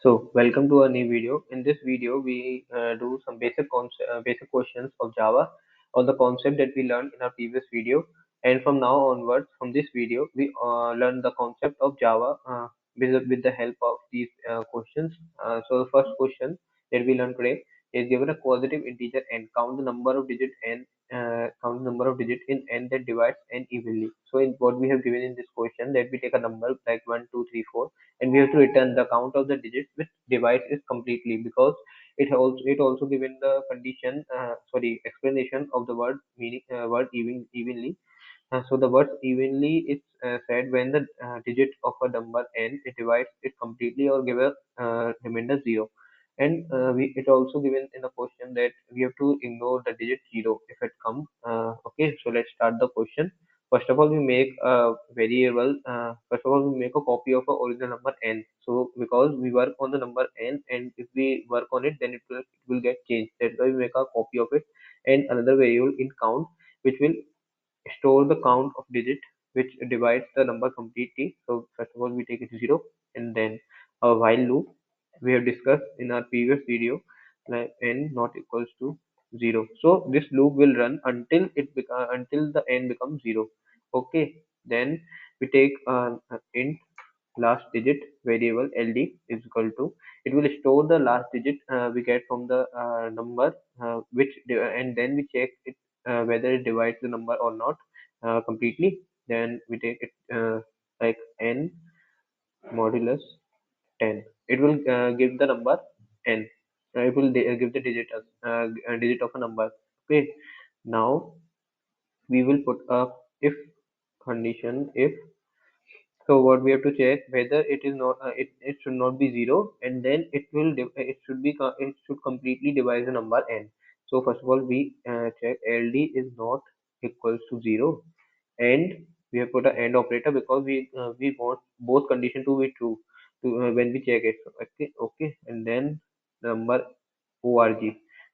So, welcome to a new video. In this video, we do some basic questions of Java or the concept that we learned in our previous video. And from now onwards, from this video, we learn the concept of Java with the help of these questions. So, the first question that we learn today is given a positive integer n. Count the number of digit n. Count the number of digit in n that divides n evenly. So, in what we have given in this question, that we take a number like 1, 2, 3, 4 and we have to return the count of the digits which divides is completely because it also given the condition explanation of the word meaning word evenly. So the word evenly is said when the digit of a number n it divides it completely or give a remainder zero. And it also given in the question that we have to ignore the digit zero if it comes. Okay, so let's start the question. First of all, we make a variable. First of all, we make a copy of a original number n. So because we work on the number n, and if we work on it, then it will get changed. That's why we make a copy of it. And another variable in count, which will store the count of digit which divides the number completely. So first of all, we take it zero, and then a while loop we have discussed in our previous video, like n not equals to zero. So this loop will run until the n becomes zero. Okay, then we take int last digit variable ld is equal to, it will store the last digit we get from the number and then we check it whether it divides the number or not completely. Then we take it like n modulus 10. It will give the number n. It will give the digit as digit of a number. Okay, now we will put a if condition. If So what we have to check whether it is not it should not be zero, and then it should completely divide the number n. So first of all we check ld is not equals to zero, and we have put an and operator because we want both condition to be true when we check it. So, okay, and then number org,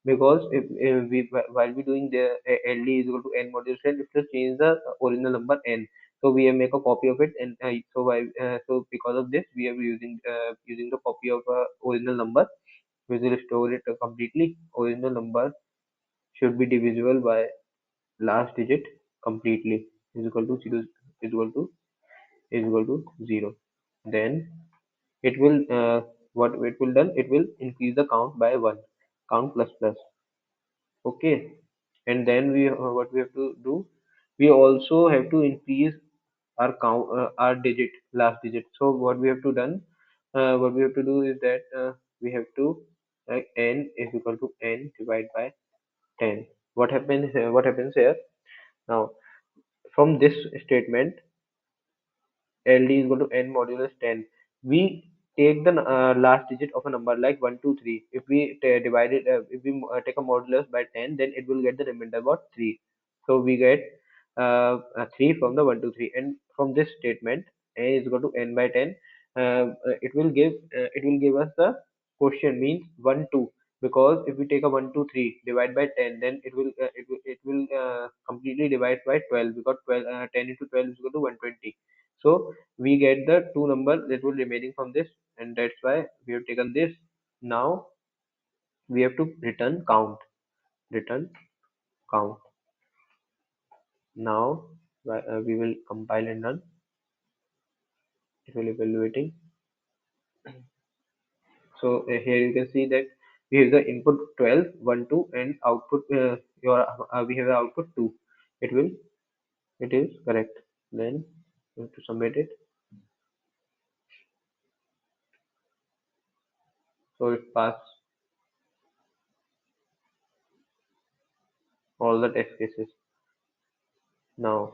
because if we while we doing the ld is equal to n modulus n, if to change the original number n, so we have make a copy of it. And so because of this we are using the copy of original number, which will store it completely. Original number should be divisible by last digit completely is equal to zero, is equal to zero. Then it will what it will done, it will increase the count by one, count plus plus. Okay, and then what we have to do, we also have to increase our count our digit, last digit. So what we have to do is that we have to n is equal to n divided by 10. What happens here now? From this statement ld is equal to n modulus 10, we take the last digit of a number like 1 2 3. If we divide it, if we take a modulus by 10, then it will get the remainder about 3. So we get 3 from the 1 2 3. And from this statement n is equal to n by 10, it will give us the question means 1 2, because if we take a 1 2 3 divide by 10, then it will completely divide by 12, because 10 into 12 is equal to 120. So we get the two number that will remaining from this, and that's why we have taken this. Now we have to return count. Now we will compile and run. It will evaluating. So here you can see that we have the input 12 1 2, and output we have the output 2. It is correct. Then we have to submit it. So it passed all the test cases. Now